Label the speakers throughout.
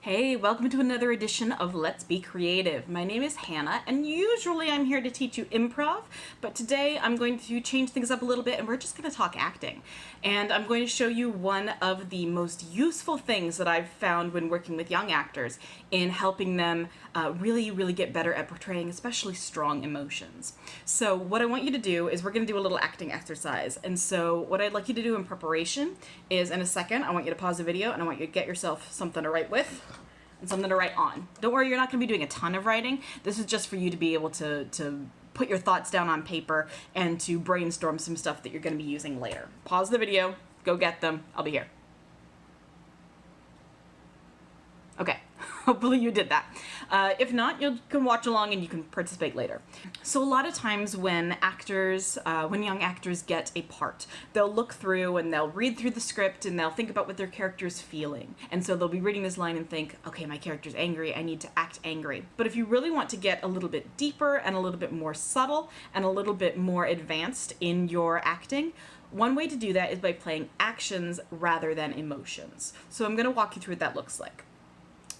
Speaker 1: Hey, welcome to another edition of Let's Be Creative. My name is Hannah, and usually I'm here to teach you improv, but today I'm going to change things up a little bit and we're just going to talk acting. And I'm going to show you one of the most useful things that I've found when working with young actors in helping them really get better at portraying especially strong emotions. So what I want you to do is we're going to do a little acting exercise. And so what I'd like you to do in preparation is in a second, I want you to pause the video and I want you to get yourself something to write with and something to write on. Don't worry, you're not going to be doing a ton of writing. This is just for you to be able to put your thoughts down on paper and to brainstorm some stuff that you're going to be using later. Pause the video, go get them. I'll be here. Okay, hopefully you did that. If not, you can watch along and you can participate later. So a lot of times when young actors get a part, they'll look through and they'll read through the script and they'll think about what their character's feeling. And so they'll be reading this line and think, okay, my character's angry, I need to act angry. But if you really want to get a little bit deeper and a little bit more subtle and a little bit more advanced in your acting, one way to do that is by playing actions rather than emotions. So I'm going to walk you through what that looks like.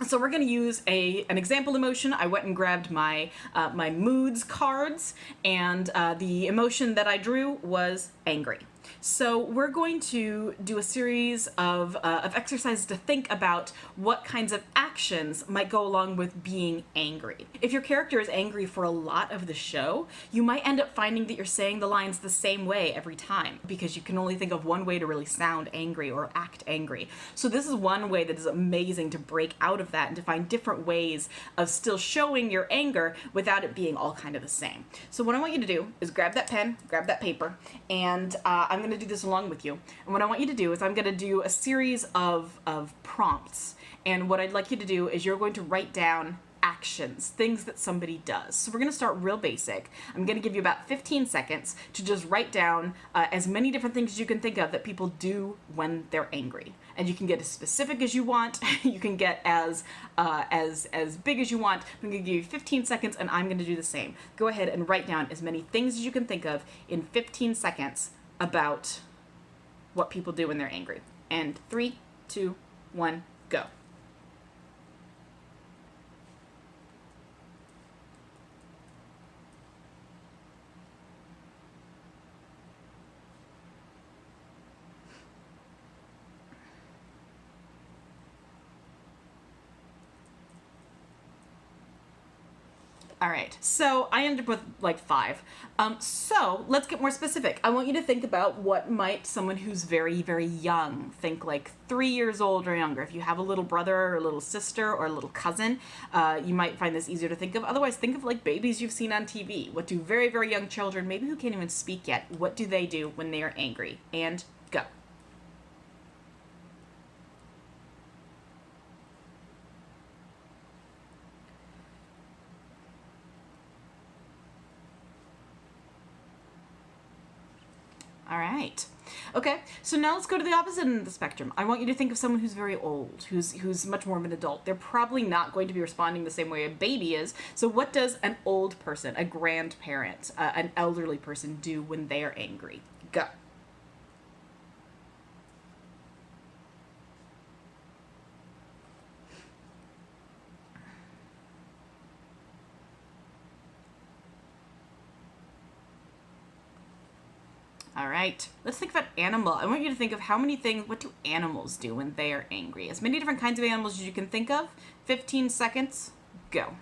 Speaker 1: So we're going to use an example emotion. I went and grabbed my my moods cards, and the emotion that I drew was angry. So we're going to do a series of exercises to think about what kinds of actions might go along with being angry. If your character is angry for a lot of the show, you might end up finding that you're saying the lines the same way every time because you can only think of one way to really sound angry or act angry. So this is one way that is amazing to break out of that and to find different ways of still showing your anger without it being all kind of the same. So what I want you to do is grab that pen, grab that paper, and I'm going to do this along with you. And what I want you to do is I'm going to do a series of prompts. And what I'd like you to do is you're going to write down actions, things that somebody does. So we're going to start real basic. I'm going to give you about 15 seconds to just write down as many different things as you can think of that people do when they're angry. And you can get as specific as you want. You can get as big as you want. I'm going to give you 15 seconds and I'm going to do the same. Go ahead and write down as many things as you can think of in 15 seconds about what people do when they're angry. And 3, 2, 1, go. All right, so I ended up with like 5. So let's get more specific. I want you to think about what might someone who's very young, think like 3 years old or younger. If you have a little brother or a little sister or a little cousin, you might find this easier to think of. Otherwise, think of like babies you've seen on TV. What do very young children, maybe who can't even speak yet, what do they do when they are angry? And go. All right. Okay, so now let's go to the opposite end of the spectrum. I want you to think of someone who's very old, who's much more of an adult. They're probably not going to be responding the same way a baby is. So what does an old person, a grandparent, an elderly person do when they are angry? Go. All right, let's think about animal. I want you to think of how many things, what do animals do when they are angry? As many different kinds of animals as you can think of. 15 seconds, go.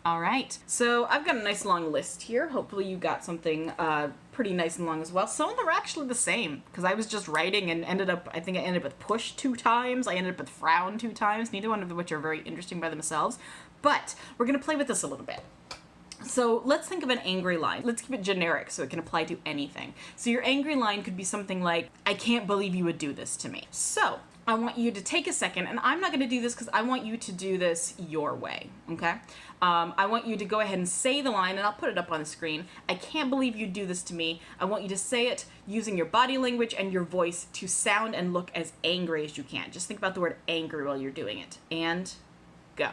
Speaker 1: All right, so I've got a nice long list here. Hopefully you got something pretty nice and long as well. Some of them are actually the same because I was just writing and I think I ended up with push 2 times. I ended up with frown 2 times, neither one of which are very interesting by themselves. But we're going to play with this a little bit. So let's think of an angry line. Let's keep it generic so it can apply to anything. So your angry line could be something like, I can't believe you would do this to me. So I want you to take a second, and I'm not going to do this because I want you to do this your way, okay? I want you to go ahead and say the line, and I'll put it up on the screen. I can't believe you'd do this to me. I want you to say it using your body language and your voice to sound and look as angry as you can. Just think about the word angry while you're doing it. And go.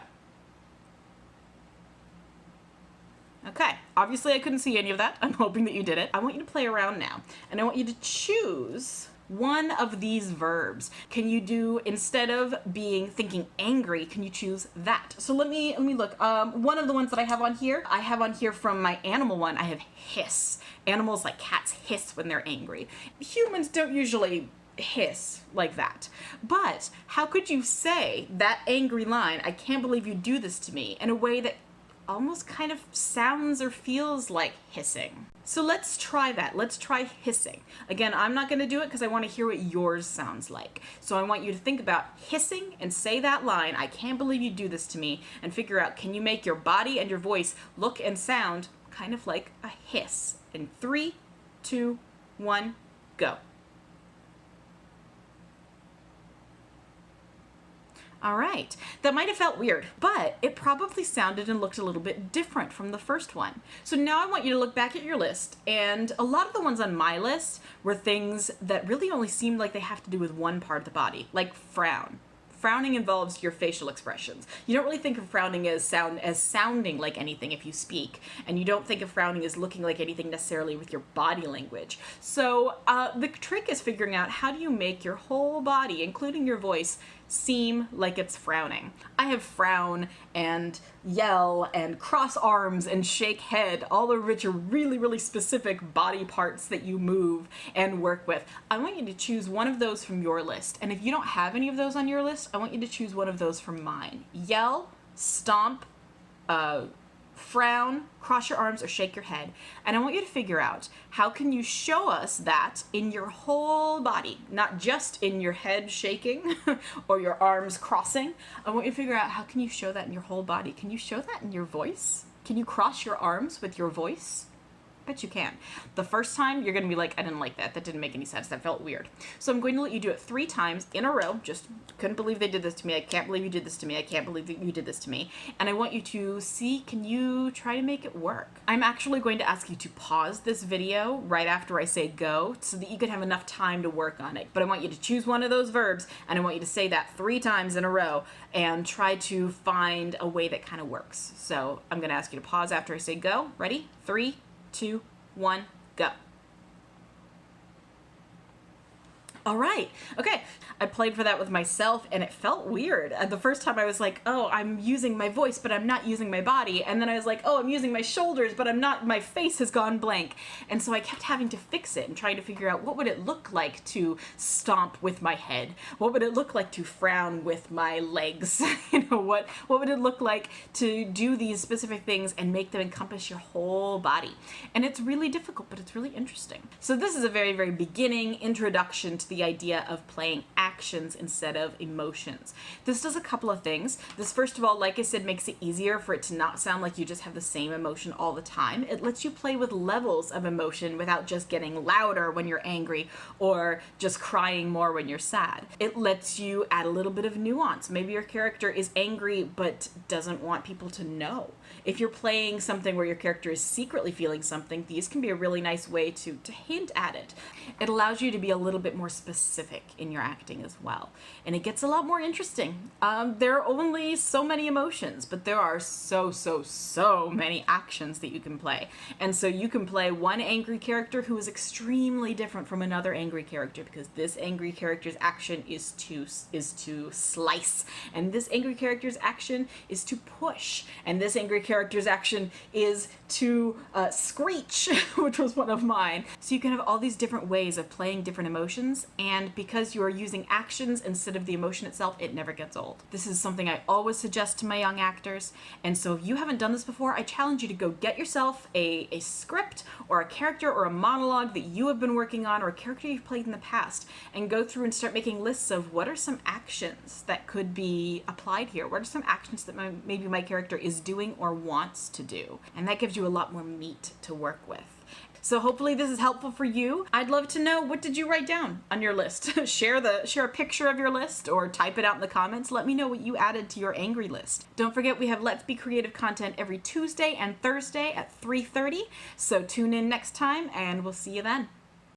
Speaker 1: Okay, obviously I couldn't see any of that. I'm hoping that you did it. I want you to play around now, and I want you to choose one of these verbs. Can you do, instead of thinking angry, can you choose that? So let me look. One of the ones that I have on here from my animal one, I have hiss. Animals like cats hiss when they're angry. Humans don't usually hiss like that. But how could you say that angry line, I can't believe you do this to me, in a way that almost kind of sounds or feels like hissing? So let's try that. Let's try hissing. Again, I'm not going to do it because I want to hear what yours sounds like. So I want you to think about hissing and say that line, I can't believe you do this to me, and figure out, can you make your body and your voice look and sound kind of like a hiss? In 3, 2, 1, go. All right, that might have felt weird, but it probably sounded and looked a little bit different from the first one. So now I want you to look back at your list, and a lot of the ones on my list were things that really only seemed like they have to do with one part of the body, like frown. Frowning involves your facial expressions. You don't really think of frowning as sounding like anything if you speak, and you don't think of frowning as looking like anything necessarily with your body language. So the trick is figuring out, how do you make your whole body, including your voice, seem like it's frowning? I have frown and yell and cross arms and shake head, all of which are really, really specific body parts that you move and work with. I want you to choose one of those from your list. And if you don't have any of those on your list, I want you to choose one of those from mine. Yell, stomp, frown, cross your arms, or shake your head. And I want you to figure out, how can you show us that in your whole body, not just in your head shaking or your arms crossing. I want you to figure out, how can you show that in your whole body? Can you show that in your voice? Can you cross your arms with your voice? Bet you can. The first time, you're going to be like, I didn't like that. That didn't make any sense. That felt weird. So I'm going to let you do it 3 times in a row. Just couldn't believe they did this to me. I can't believe you did this to me. I can't believe that you did this to me. And I want you to see, can you try to make it work? I'm actually going to ask you to pause this video right after I say go, so that you can have enough time to work on it. But I want you to choose one of those verbs, and I want you to say that 3 times in a row and try to find a way that kind of works. So I'm going to ask you to pause after I say go. Ready? 3, 2, 1, go. All right. Okay. I played for that with myself, and it felt weird. The first time I was like, oh, I'm using my voice, but I'm not using my body. And then I was like, oh, I'm using my shoulders, but I'm not, my face has gone blank. And so I kept having to fix it and trying to figure out, what would it look like to stomp with my head? What would it look like to frown with my legs? What would it look like to do these specific things and make them encompass your whole body? And it's really difficult, but it's really interesting. So this is a very, very beginning introduction to the idea of playing actions instead of emotions. This does a couple of things. This, first of all, like I said, makes it easier for it to not sound like you just have the same emotion all the time. It lets you play with levels of emotion without just getting louder when you're angry or just crying more when you're sad. It lets you add a little bit of nuance. Maybe your character is angry but doesn't want people to know. If you're playing something where your character is secretly feeling something, these can be a really nice way to hint at it. It allows you to be a little bit more specific in your acting as well. And it gets a lot more interesting. There are only so many emotions, but there are so many actions that you can play. And so you can play one angry character who is extremely different from another angry character, because this angry character's action is to slice, and this angry character's action is to push, and this angry character's action is to screech, which was one of mine. So you can have all these different ways of playing different emotions, and because you are using actions instead of the emotion itself, it never gets old. This is something I always suggest to my young actors, and so if you haven't done this before, I challenge you to go get yourself a script or a character or a monologue that you have been working on, or a character you've played in the past, and go through and start making lists of what are some actions that could be applied here. What are some actions that maybe my character is doing or wants to do? And that gives you a lot more meat to work with. So hopefully this is helpful for you. I'd love to know, what did you write down on your list? Share a picture of your list, or type it out in the comments. Let me know what you added to your angry list. Don't forget, we have Let's Be Creative content every Tuesday and Thursday at 3:30. So tune in next time, and we'll see you then.